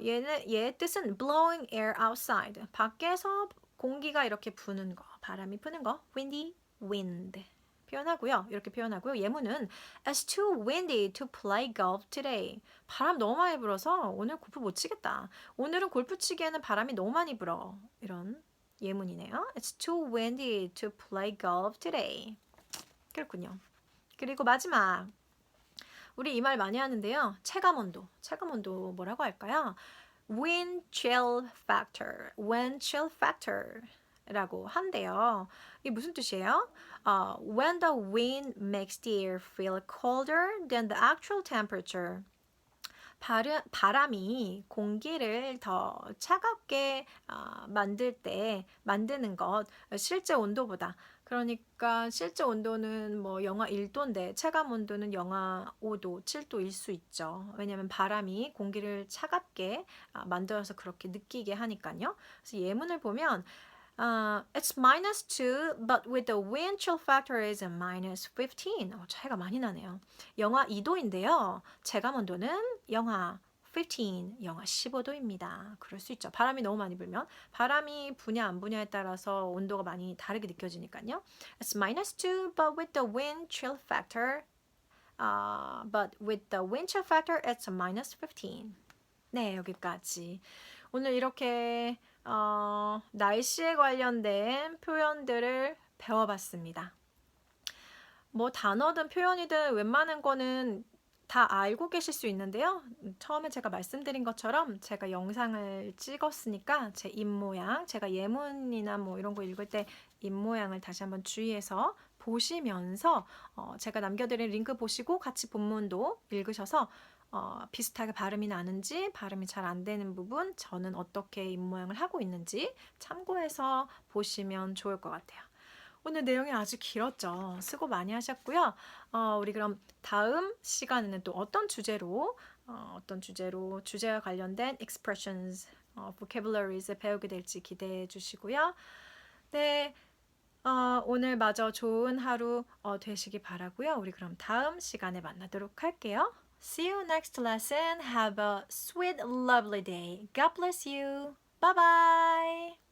얘의 뜻은 blowing air outside. 밖에서 공기가 이렇게 부는 거, 바람이 부는 거, windy, wind. 표현하고요. 이렇게 표현하고요. 예문은 It's too windy to play golf today. 바람 너무 많이 불어서 오늘 골프 못 치겠다. 오늘은 골프 치기에는 바람이 너무 많이 불어. 이런 예문이네요. It's too windy to play golf today. 그렇군요. 그리고 마지막. 우리 이 말 많이 하는데요. 체감온도. 체감온도 뭐라고 할까요? Wind chill factor. Wind chill factor. 라고 한대요. 이게 무슨 뜻이에요? When the wind makes the air feel colder than the actual temperature. 바람이 공기를 더 차갑게 만드는 것, 실제 온도보다. 그러니까 실제 온도는 뭐 영하 1도인데 체감 온도는 영하 5도, 7도일 수 있죠. 왜냐하면 바람이 공기를 차갑게 만들어서 그렇게 느끼게 하니까요. 그래서 예문을 보면 it's -2, but with the wind chill factor is -15. 차이가 많이 나네요. 영하 2도인데요. 체감 온도는 영하 15, 영하 15도입니다. 그럴 수 있죠. 바람이 너무 많이 불면 바람이 부냐 안 부냐에 따라서 온도가 많이 다르게 느껴지니까요. It's -2, but with the wind chill factor, it's -15. 네, 여기까지. 오늘 이렇게 날씨에 관련된 표현들을 배워봤습니다. 뭐 단어든 표현이든 웬만한 거는 다 알고 계실 수 있는데요. 처음에 제가 말씀드린 것처럼 제가 영상을 찍었으니까 제 입모양, 제가 예문이나 뭐 이런 거 읽을 때 입모양을 다시 한번 주의해서 보시면서 제가 남겨드린 링크 보시고 같이 본문도 읽으셔서 비슷하게 발음이 나는지 발음이 잘 안 되는 부분 저는 어떻게 입모양을 하고 있는지 참고해서 보시면 좋을 것 같아요. 오늘 내용이 아주 길었죠. 수고 많이 하셨고요. 우리 그럼 다음 시간에는 또 어떤 주제로 주제와 관련된 expressions, vocabularies 배우게 될지 기대해 주시고요. 네, 오늘 마저 좋은 하루 되시기 바라고요. 우리 그럼 다음 시간에 만나도록 할게요. See you next lesson. Have a sweet, lovely day. God bless you. Bye bye.